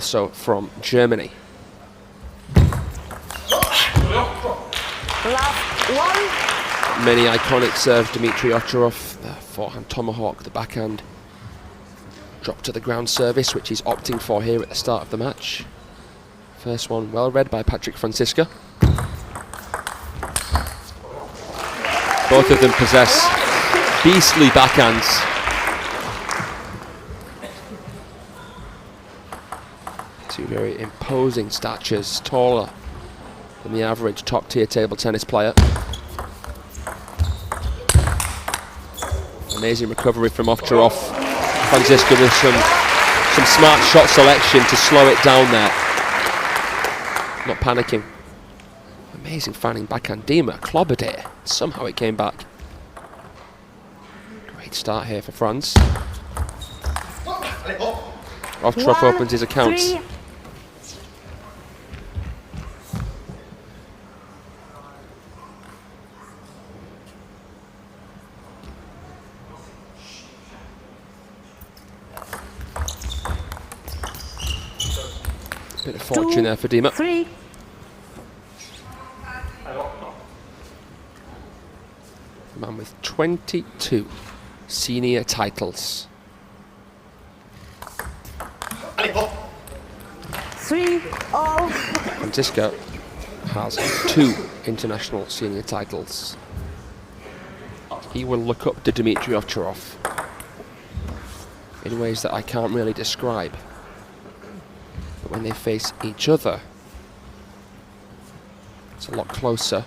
also from Germany. Last one. Many iconic serves, Dimitrij Ovtcharov, the forehand tomahawk, the backhand drop to the ground service, which he's opting for here at the start of the match. First one well read by Franziska. Both of them possess beastly backhands. Two very imposing statures, taller than the average top-tier table tennis player. Amazing recovery from Ovtcharov. Franziska with some smart shot selection to slow it down there. Not panicking. Amazing fanning backhand. Dima clobbered it. Somehow it came back. Great start here for Franz. Ovtcharov opens his accounts. 3. Bit of fortune there for Dima. 3. Man with 22 senior titles. 3 all. Franziska has 2 international senior titles. He will look up to Dimitrij Ovtcharov in ways that I can't really describe. But when they face each other, it's a lot closer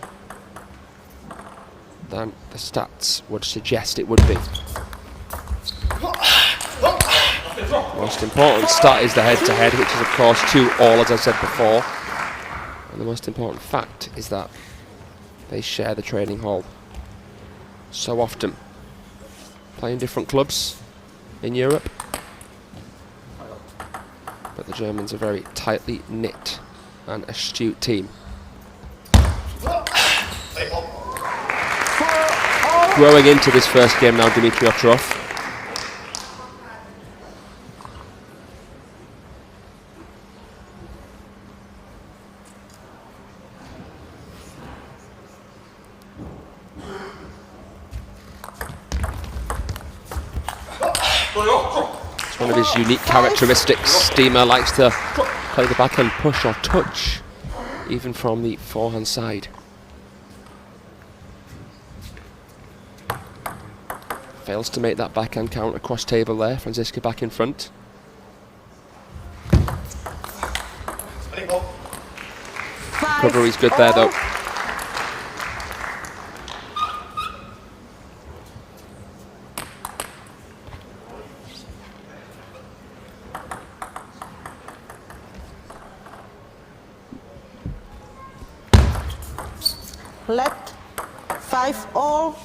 than the stats would suggest it would be. Most important stat is the head-to-head, which is of course 2-all, as I said before. And the most important fact is that they share the training hall so often. Playing different clubs in Europe, but the Germans are a very tightly knit and astute team. Growing into this first game now, Dimitrij Ovtcharov. It's one of his unique characteristics. Dima likes to play the backhand push or touch, even from the forehand side. Fails to make that backhand count across table there. Franziska back in front. Recovery's good there though. Let 5 all.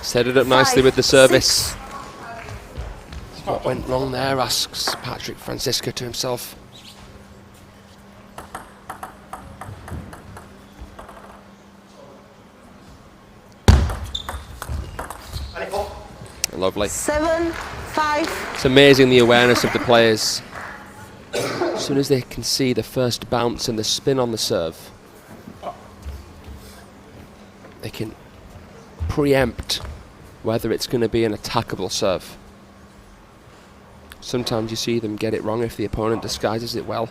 Set it up nicely with the service. What went wrong there, asks Franziska to himself. Lovely. 7, 5. It's amazing the awareness of the players. As soon as they can see the first bounce and the spin on the serve, they can preempt whether it's going to be an attackable serve. Sometimes you see them get it wrong if the opponent disguises it well.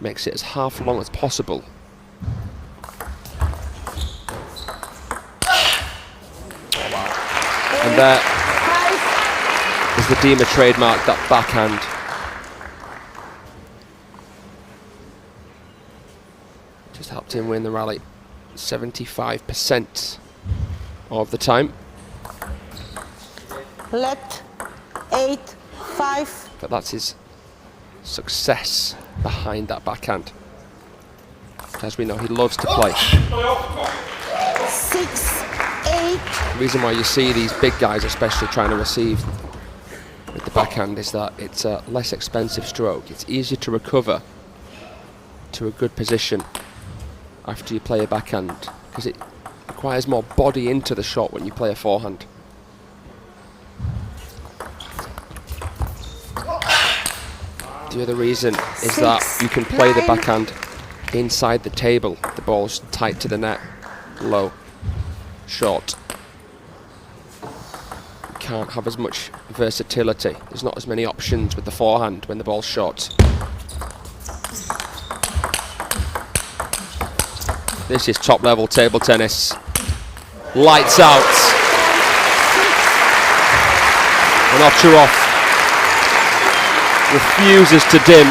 Makes it as half long as possible. And there is the Dima trademark, that backhand. Just helped him win the rally 75% of the time. Let 8, 5. But that's his success behind that backhand. As we know, he loves to play. 6, 8. The reason why you see these big guys especially trying to receive with the backhand is that it's a less expensive stroke. It's easier to recover to a good position after you play a backhand, because it requires more body into the shot when you play a forehand. The other reason is that you can play the backhand inside the table. The ball's tight to the net, low, short. You can't have as much versatility. There's not as many options with the forehand when the ball's short. This is top level table tennis. Lights out. And Ovtcharov refuses to dim.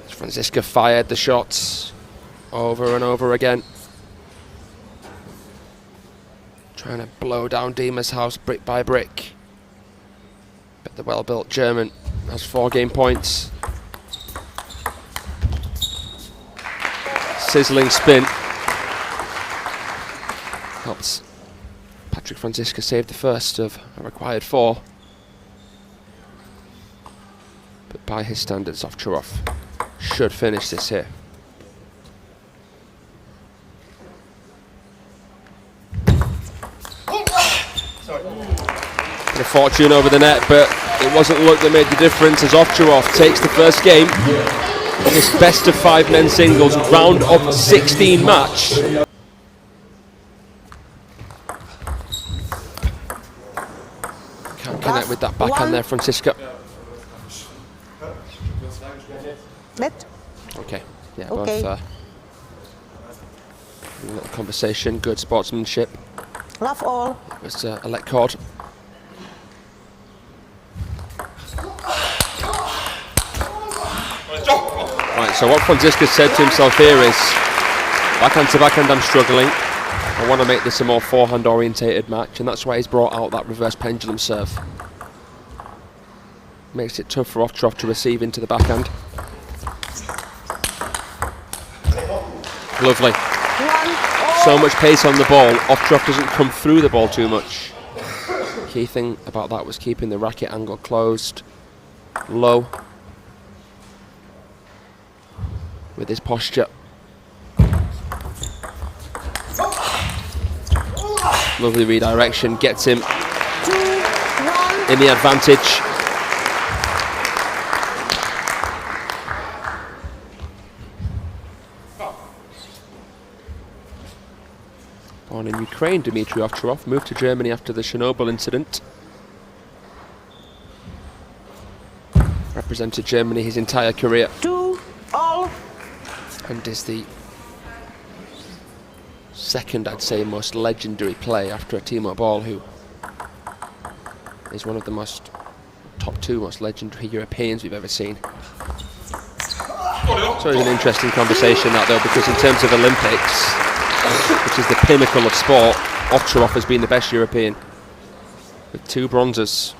Franziska fired the shots over and over again. Trying to blow down Dima's house brick by brick. But the well-built German has 4 game points. Sizzling spin. Helps Franziska saved the first of a required 4. But by his standards, Ovtcharov should finish this here. A fortune over the net, but it wasn't luck that made the difference as Ovtcharov takes the first game in this best of 5 men's singles round of 16 match. Can't connect with that backhand there, Franziska. Net. Okay, yeah, Okay. both a little conversation, good sportsmanship. Love all. It was a let cord. Right, so what Franziska said to himself here is, backhand to backhand I'm struggling. I want to make this a more forehand orientated match, and that's why he's brought out that reverse pendulum serve. Makes it tough for Ovtcharov to receive into the backhand. Lovely. So much pace on the ball, Ovtcharov doesn't come through the ball too much. Key thing about that was keeping the racket angle closed, low, with his posture. Lovely redirection, gets him in the advantage. Born in Ukraine, Dimitrij Ovtcharov moved to Germany after the Chernobyl incident. Represented Germany his entire career. 2-all. And is the second, I'd say, most legendary play after Timo Boll, who is one of the top 2 most legendary Europeans we've ever seen. So it's an interesting conversation that though, because in terms of Olympics, which is the pinnacle of sport, Ovtcharov has been the best European with 2 bronzes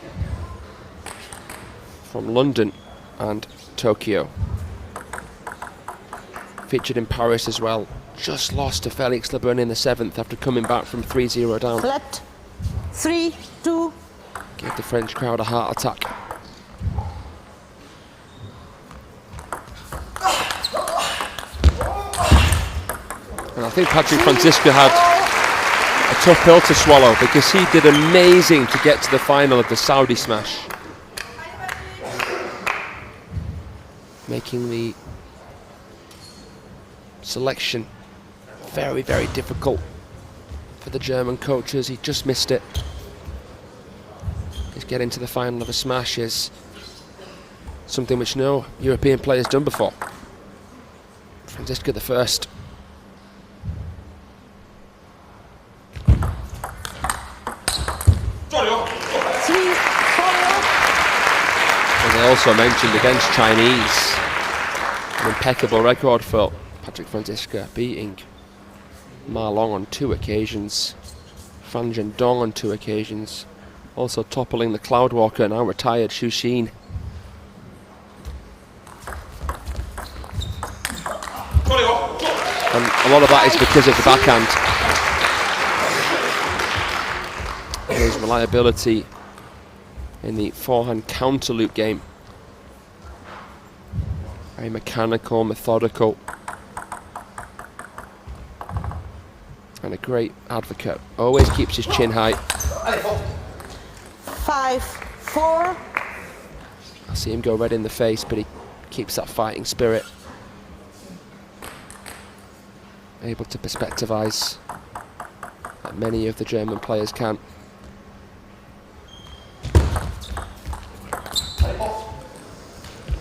from London and Tokyo. Featured in Paris as well. Just lost to Felix Lebrun in the 7th after coming back from 3-0 down. Flat. 3-2. Gave the French crowd a heart attack. And I think Franziska had a tough pill to swallow because he did amazing to get to the final of the Saudi smash. Making the selection very, very difficult for the German coaches. He just missed it. His getting to the final of a smash is something which no European player's done before. Franziska the first. As I also mentioned, against Chinese, an impeccable record for Franziska, beating Ma Long on 2 occasions, Fan Zhendong on 2 occasions, also toppling the Cloudwalker, now retired Xu Xin. And a lot of that is because of the backhand. His reliability in the forehand counter loop game. Very mechanical, methodical. And a great advocate. Always keeps his chin high. 5-4. I see him go red in the face, but he keeps that fighting spirit. Able to perspectivize that many of the German players can.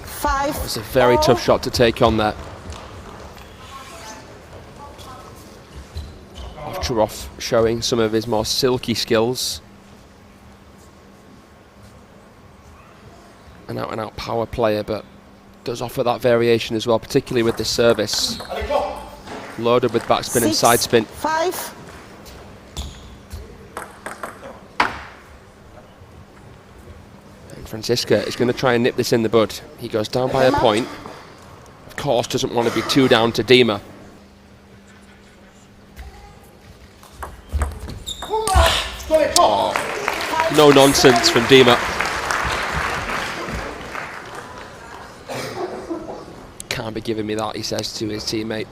Five. It's a very tough shot to take on there. Ovtcharov showing some of his more silky skills. An out-and-out power player, but does offer that variation as well, particularly with the service. Loaded with backspin and side spin. 5. And Franziska is going to try and nip this in the bud. He goes down by a point. Of course, doesn't want to be too down to Dima. Oh, no nonsense from Dima. Can't be giving me that, he says to his teammate.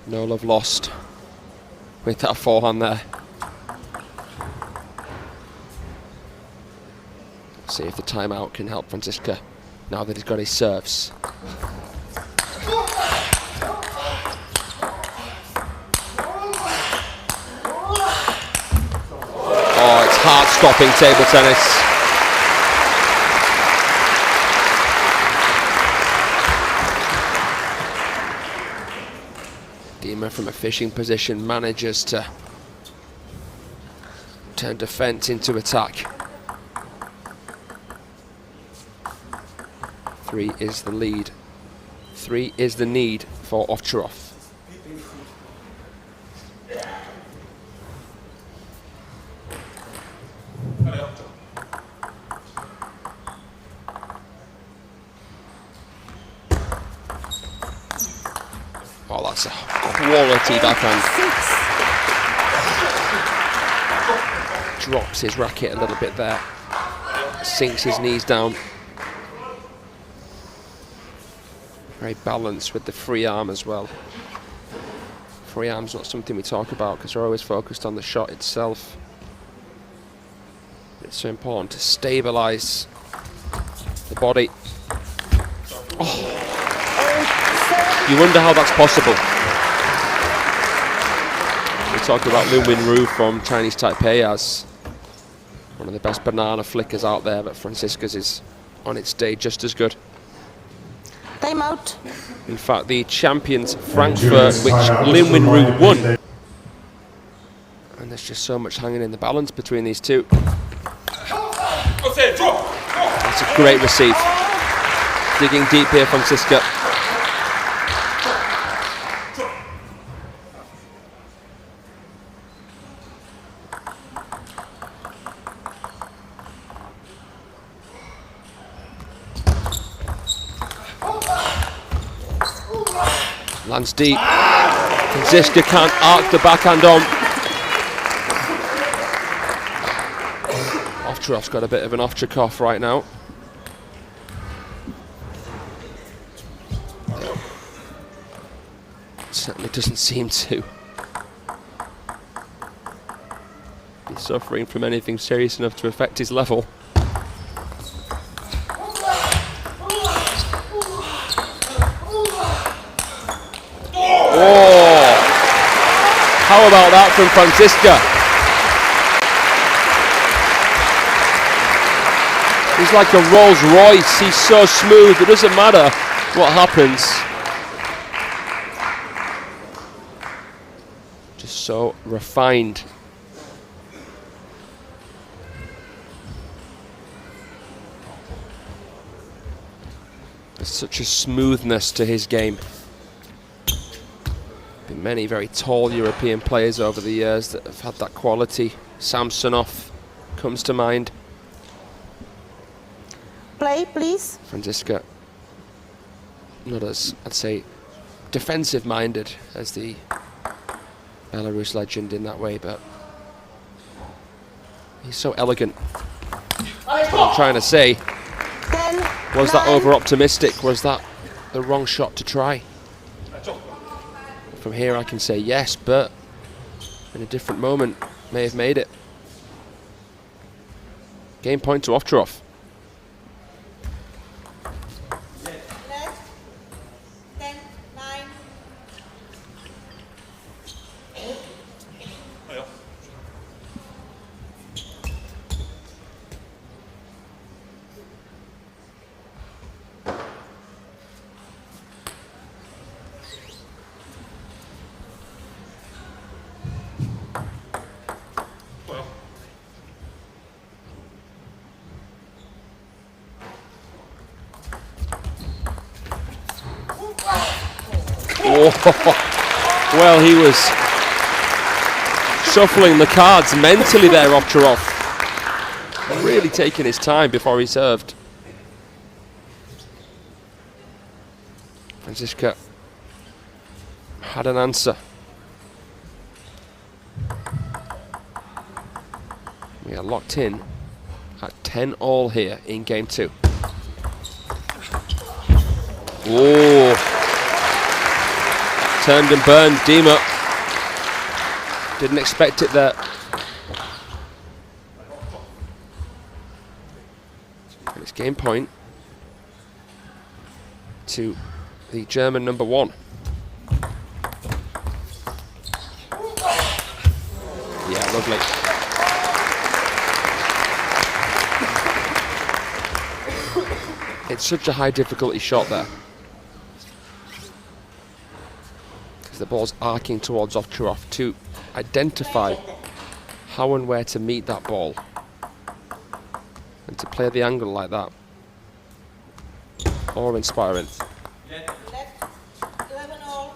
No love lost with that forehand there. See if the timeout can help Franziska now that he's got his serves. Oh, it's heart-stopping table tennis. Dima from a fishing position manages to turn defense into attack. 3 is the lead. 3 is the need for Ovtcharov. Oh, that's a quality backhand. 6. Drops his racket a little bit there. Sinks his knees down. Very balanced with the free arm as well. Free arm's not something we talk about because we're always focused on the shot itself. It's so important to stabilize the body. Oh. You wonder how that's possible. We talk about Lin Winru from Chinese Taipei as one of the best banana flickers out there, but Franziska's is on its day just as good. Time out. In fact, the champions Frankfurt, which Lin Winru won. And there's just so much hanging in the balance between these two. That's a great receive. Digging deep here, Franziska. Lands deep. Franziska can't arc the backhand on. Ovtcharov's got a bit of an Ovtcharov right now. Certainly doesn't seem to be suffering from anything serious enough to affect his level. Oh! How about that from Franziska? He's like a Rolls Royce. He's so smooth. It doesn't matter what happens. Just so refined. There's such a smoothness to his game. Been many very tall European players over the years that have had that quality. Samsonov comes to mind. Play, please. Franziska, not as, I'd say, defensive-minded as the Belarus legend in that way, but he's so elegant. That's what I'm trying to say. 10, Was that 9. over-optimistic? Was that the wrong shot to try? From here I can say yes, but in a different moment, may have made it. Game point to Ovtcharov. Left. 10, 9. Well, he was shuffling the cards mentally there, Ovtcharov. Really taking his time before he served. Franziska had an answer. We are locked in at 10-all here in game 2. Oh. Turned and burned, Dima. Didn't expect it there. And it's game point to the German number 1. Yeah, lovely. It's such a high difficulty shot there. The ball's arcing towards Ovtcharov to identify how and where to meet that ball and to play the angle like that. Awe-inspiring. Left. 11 all.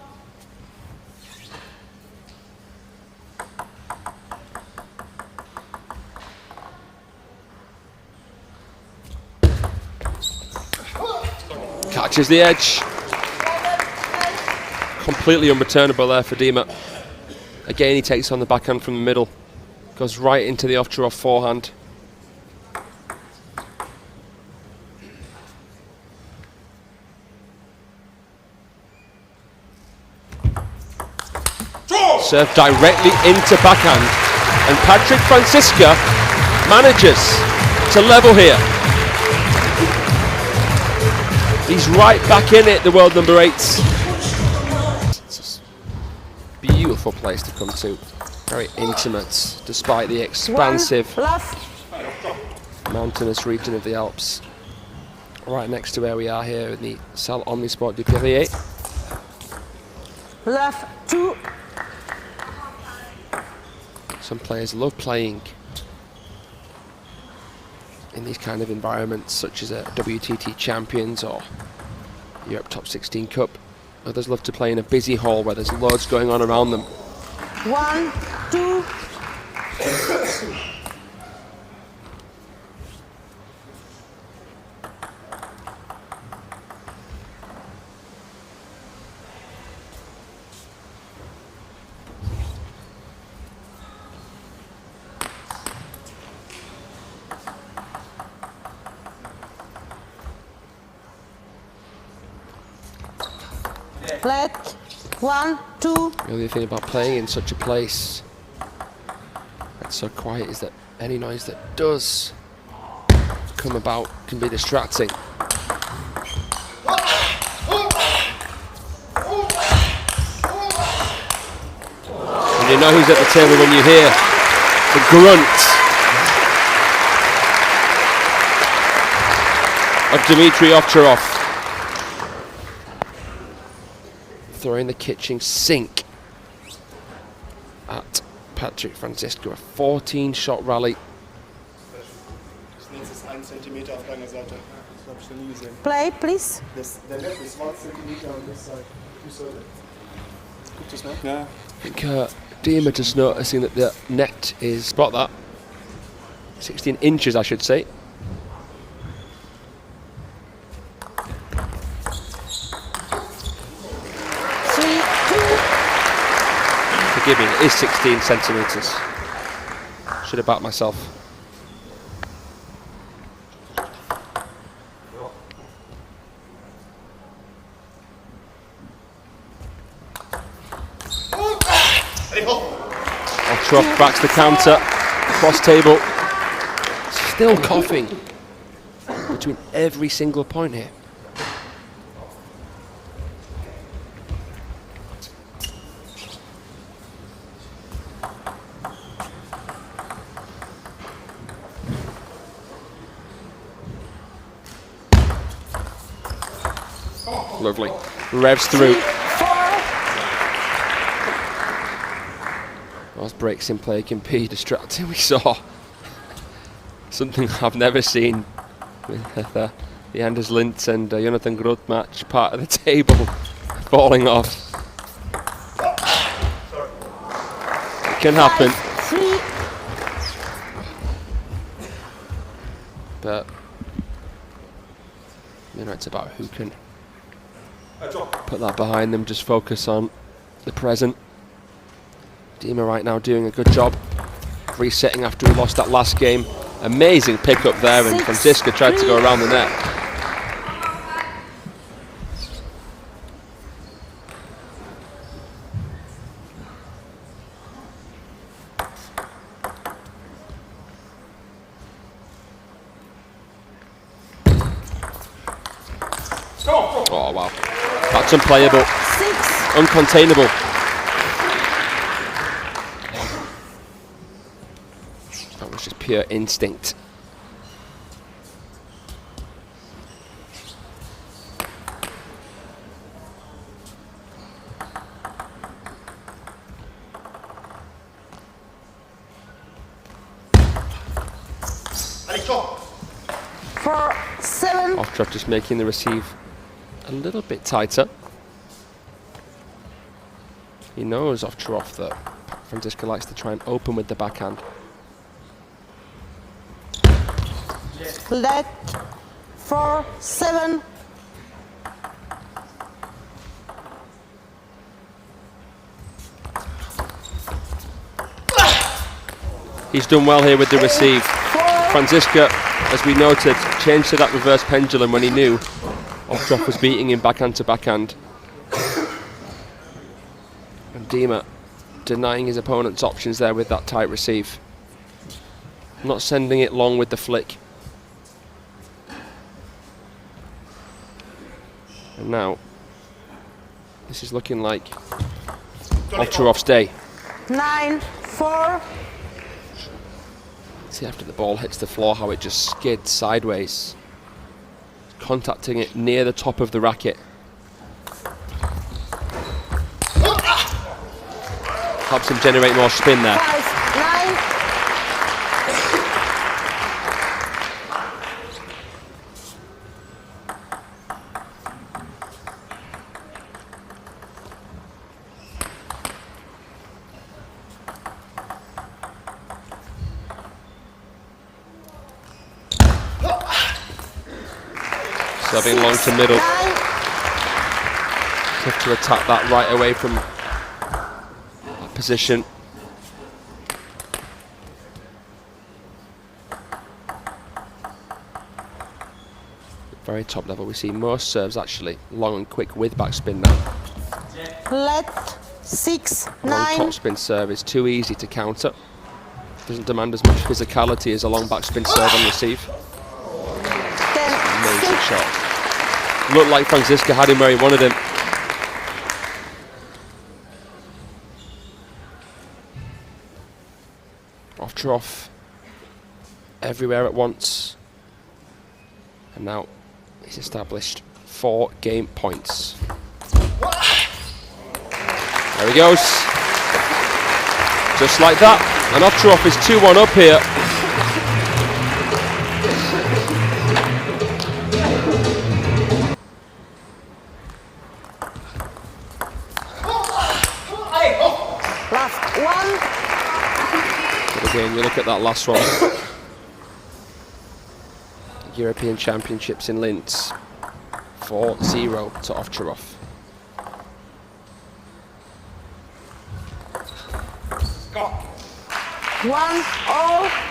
Catches the edge. Completely unreturnable there for Dima. Again, he takes on the backhand from the middle. Goes right into the Ovtcharov forehand. Served directly into backhand. And Patrick Franziska manages to level here. He's right back in it, the world number 8. Beautiful place to come to. Very intimate, despite the expansive mountainous region of the Alps. Right next to where we are here in the Salle Omnisport du Perrier. Left 2. Some players love playing in these kind of environments, such as a WTT Champions or Europe Top 16 Cup. Others love to play in a busy hall where there's loads going on around them. 1, 2. Flat. 1, 2. The only thing about playing in such a place that's so quiet is that any noise that does come about can be distracting. And you know who's at the table when you hear the grunt of Dimitrij Ovtcharov. Throwing the kitchen sink at Patrick Franziska. A 14-shot rally. Play, please. Der Net ist 1 Zentimeter on this side. Guckt das noch? Ja. I think Dima just noticing that the net is, spot that, 16 inches I should say. Forgive me, it is 16 centimetres. Should have backed myself. Ovtcharov backs the counter, cross table. Still coughing between every single point here. Lovely. Revs through. Those breaks in play can be distracting. We saw something I've never seen with the Anders Lintz and Jonathan Groth match, part of the table falling off. It can happen. But you know, it's about who can put that behind them, just focus on the present. Dima right now doing a good job resetting after he lost that last game. Amazing pick up there, and Franziska tried to go around the net. Oh wow, that's unplayable, uncontainable. That was just pure instinct. Ovtcharov just making the receive a little bit tighter. He knows Ovtcharov that Franziska likes to try and open with the backhand. Left 4-7. He's done well here with the receive. Franziska, as we noted, changed to that reverse pendulum when he knew Ovtcharov was beating him backhand to backhand. And Dima denying his opponent's options there with that tight receive. Not sending it long with the flick. And now, this is looking like Ovtcharov's day. 9-4. See after the ball hits the floor how it just skids sideways, contacting it near the top of the racket. Helps him generate more spin there. 5-9. Serving long to middle. Tough to attack that right away from that position. Very top level. We see most serves actually long and quick with backspin now. Left 6-9. Long topspin serve is too easy to counter. Doesn't demand as much physicality as a long backspin serve on receive. Amazing shot. Looked like Franziska had him where he wanted him. Ovtcharov everywhere at once. And now he's established 4 game points. There he goes. Just like that. And Ovtcharov is 2-1 up here. Again, you look at that last one. European Championships in Linz. 4-0 to Ovtcharov. Go. 1-0.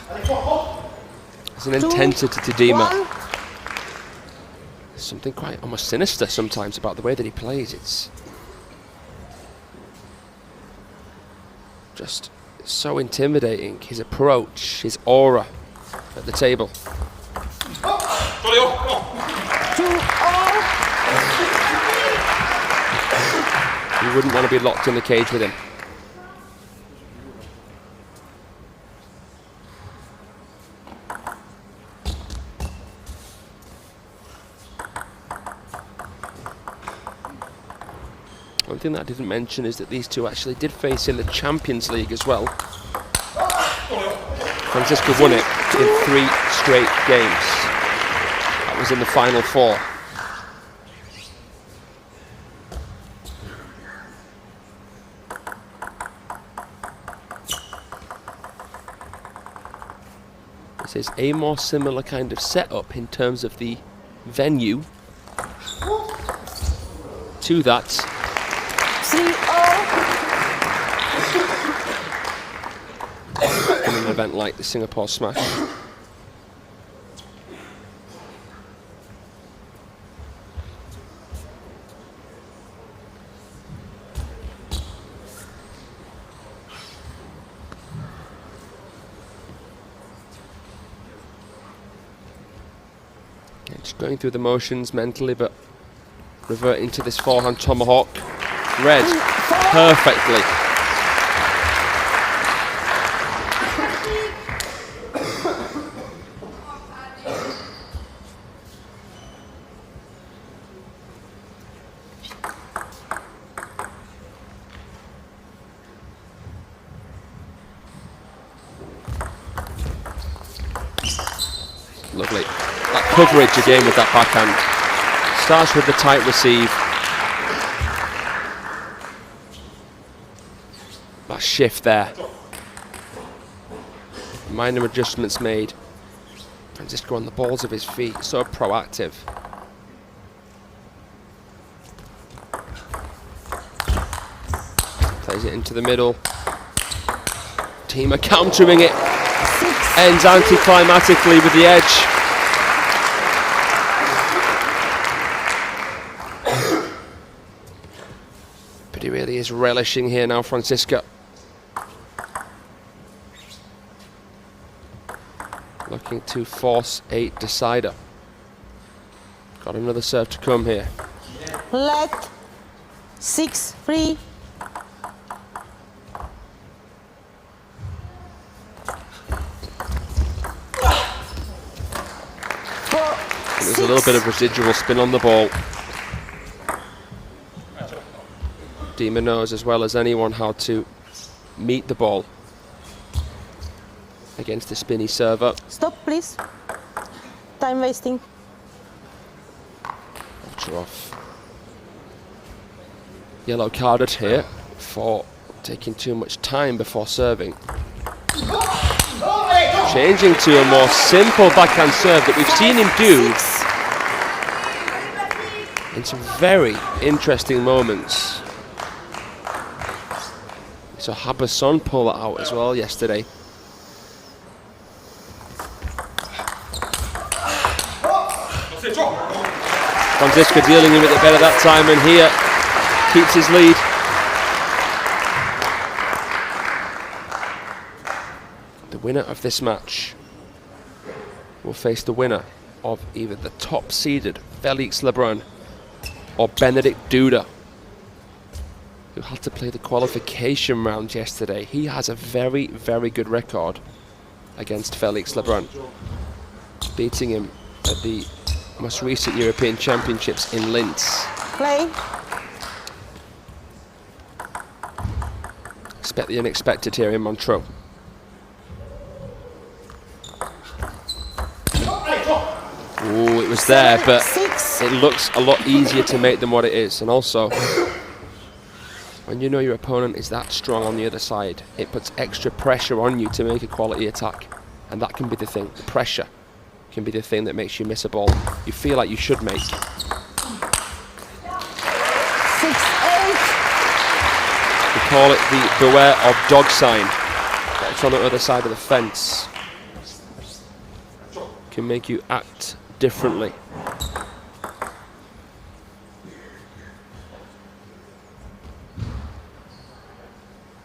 There's an intensity to Dima. 1. There's something quite almost sinister sometimes about the way that he plays. It's just so intimidating. His approach, his aura at the table. 2 all. You wouldn't want to be locked in the cage with him. One thing that I didn't mention is that these two actually did face in the Champions League as well. Franziska won it in 3 straight games. That was in the final 4. This is a more similar kind of setup in terms of the venue to that 3 all. in an event like the Singapore Smash. Yeah, just going through the motions mentally, but reverting to this forehand tomahawk. Read perfectly. Lovely. That coverage again with that backhand. Starts with the tight receive. That shift there. Minor adjustments made. Franziska on the balls of his feet, so proactive. Plays it into the middle. Dima countering it. Ends anticlimactically with the edge. But he really is relishing here now, Franziska. Looking to force a decider. Got another serve to come here. Let 6-3. There's a little bit of residual spin on the ball. Dima knows as well as anyone how to meet the ball against the spinny server. Stop, please. Time wasting. Ovtcharov. Yellow carded here for taking too much time before serving. Changing to a more simple backhand serve that we've seen him do in some very interesting moments. We saw Haberson pull it out as well yesterday. Franziska dealing with it better that time, and here keeps his lead. The winner of this match will face the winner of either the top-seeded Felix Lebrun or Benedikt Duda, who had to play the qualification round yesterday. He has a very, very good record against Felix Lebrun, beating him at the most recent European Championships in Linz. Play. Expect the unexpected here in Montreux. Ooh, it was there, but it looks a lot easier to make than what it is. And also, when you know your opponent is that strong on the other side, it puts extra pressure on you to make a quality attack. And that can be the thing. The pressure can be the thing that makes you miss a ball you feel like you should make. 6-8. We call it the beware of dog sign. That's on the other side of the fence. can make you act differently.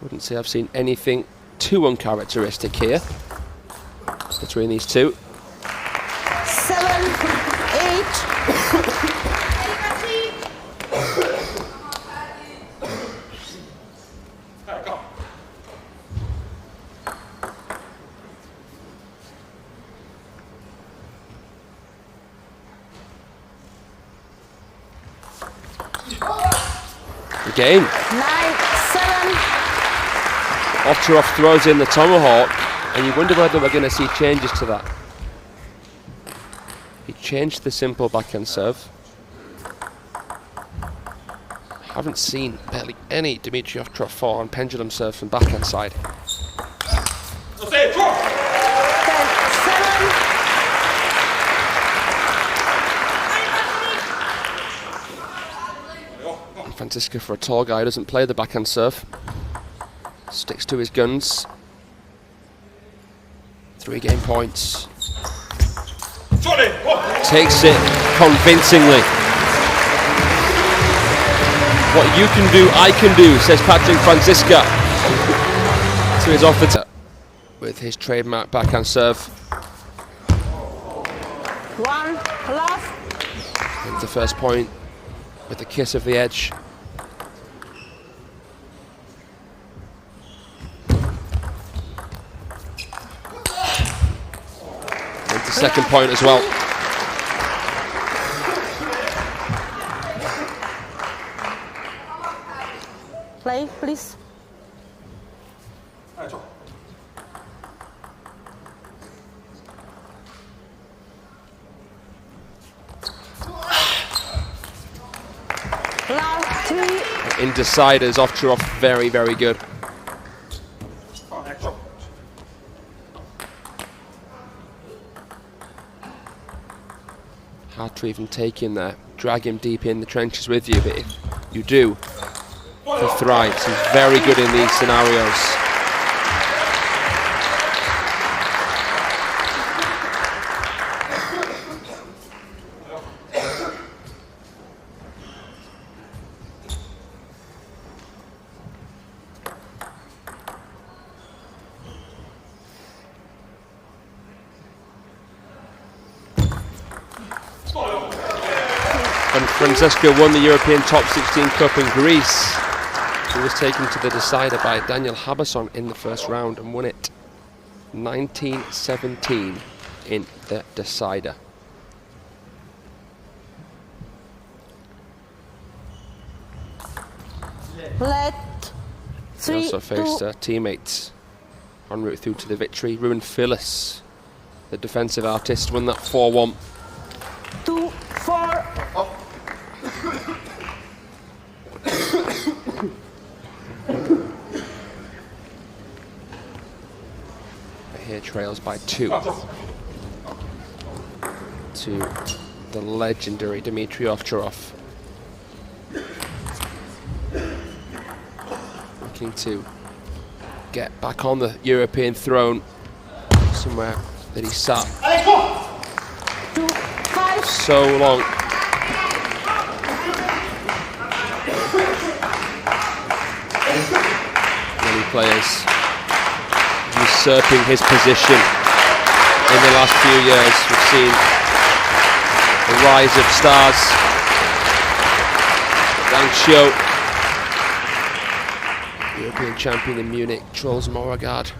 Wouldn't say I've seen anything too uncharacteristic here between these two. 7, 8. Again. 9, 7. Ovtcharov throws in the tomahawk, and you wonder whether we're going to see changes to that. He changed the simple backhand serve. Haven't seen barely any Dimitrij Ovtcharov forehand pendulum serve from backhand side. 10, 7. And Franziska, for a tall guy, doesn't play the backhand serve. Sticks to his guns. 3 game points. Takes it convincingly. What you can do, I can do, says Patrick Franziska to his offer with his trademark backhand serve. 1 love. And the first point with the kiss of the edge. And the second point as well. Play, please. Love, 3. In deciders, Ovtcharov very, very good. Hard to even take him there. Drag him deep in the trenches with you, but if you do, he thrives. He's very good in these scenarios. When Franziska won the European Top 16 Cup in Greece, he was taken to the decider by Daniel Haberson in the first round and won it 19-17 in the decider. Let, He 3, also 2. faced teammates en route through to the victory. Ruben Phyllis, the defensive artist, won that 4-1. 2, 4. Here trails by 2 to the legendary Dimitrij Ovtcharov. Looking to get back on the European throne, somewhere that he sat 2, 5. so long. Many players usurping his position in the last few years. We've seen the rise of stars. Rancho, European champion in Munich, Troels Moregard.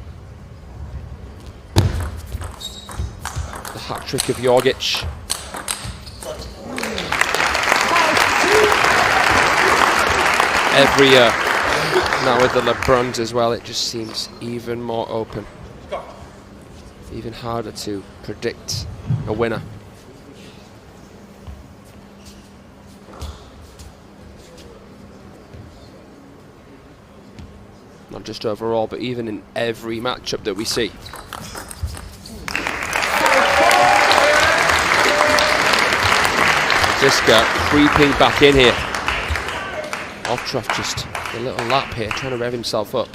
The hat-trick of Jorgic. Every year, now with the LeBrons as well, it just seems even more open. Even harder to predict a winner. Not just overall, but even in every matchup that we see. Franziska creeping back in here. Ovtcharov just a little lap here, trying to rev himself up.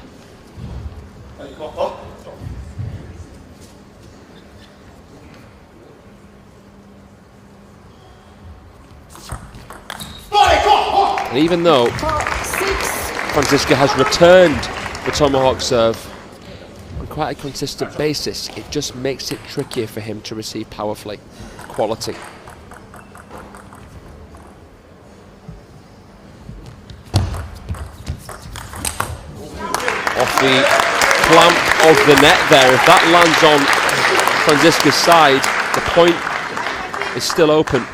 And even though 4, 6. Franziska has returned the tomahawk serve on quite a consistent basis, it just makes it trickier for him to receive powerfully. Quality. Off the clamp of the net there. If that lands on Franziska's side, the point is still open.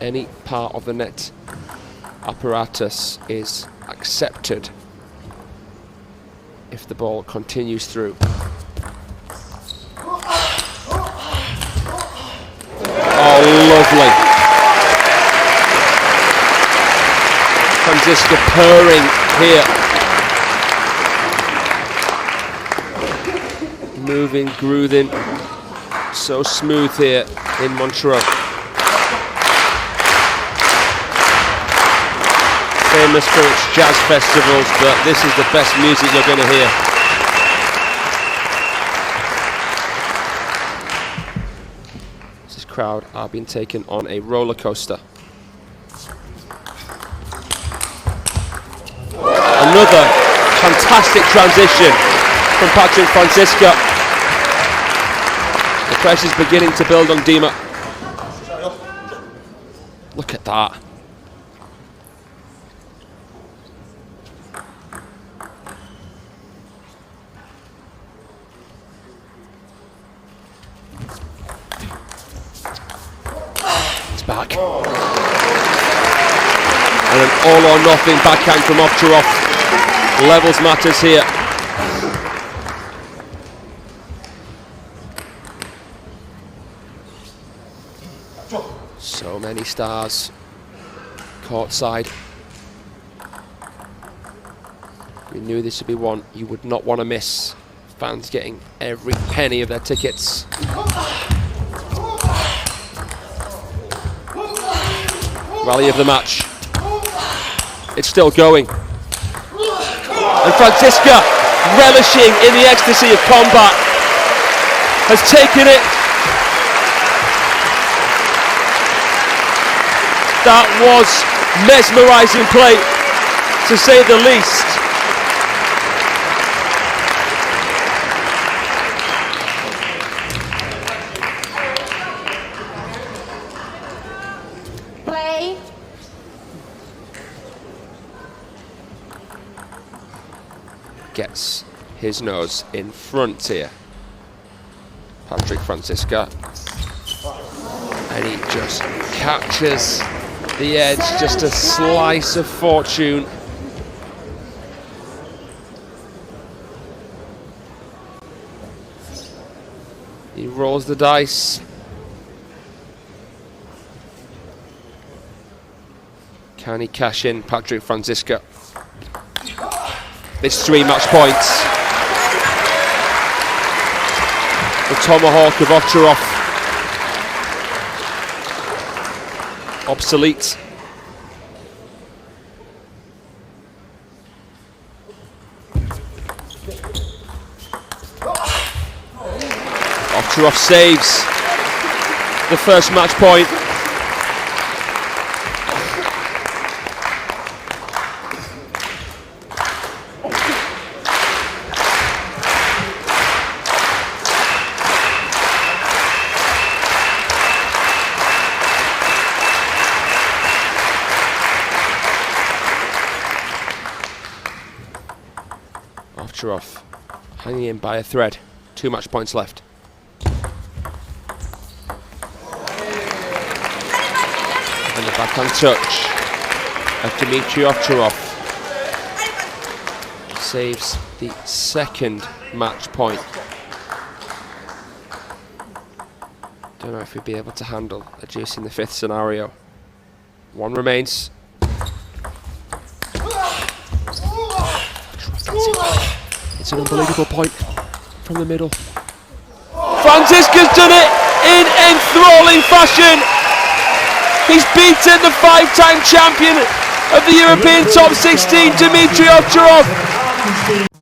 Any part of the net apparatus is accepted if the ball continues through. Oh, lovely. Franziska purring here. Moving, grooving, so smooth here in Montreux. Famous for its jazz festivals, but this is the best music you're going to hear. This crowd are being taken on a roller coaster. Another fantastic transition from Patrik Franziska. The pressure's beginning to build on Dima. Look at that. It's back. And an all or nothing backhand from Ovtcharov. Levels matters here. So many stars courtside. We knew this would be one you would not want to miss. Fans getting every penny of their tickets. Rally of the match. It's still going. And Franziska, relishing in the ecstasy of combat, has taken it. That was mesmerising play, to say the least. Play. Gets his nose in front here. Patrik Franziska. And he just captures the edge, just a slice of fortune. He rolls the dice. Can he cash in, Patrik Franziska? It's 3 match points. The tomahawk of Ovtcharov. Obsolete. Ovtcharov saves the first match point. Ovtcharov hanging in by a thread. 2 match points left. And the backhand touch of Dimitrij Ovtcharov saves the second match point. Don't know if we'd be able to handle a juice in the 5th scenario. 1 remains. It's an unbelievable point from the middle. Franziska's done it in enthralling fashion. He's beaten the 5-time champion of the European Top 16, Dimitrij Ovtcharov.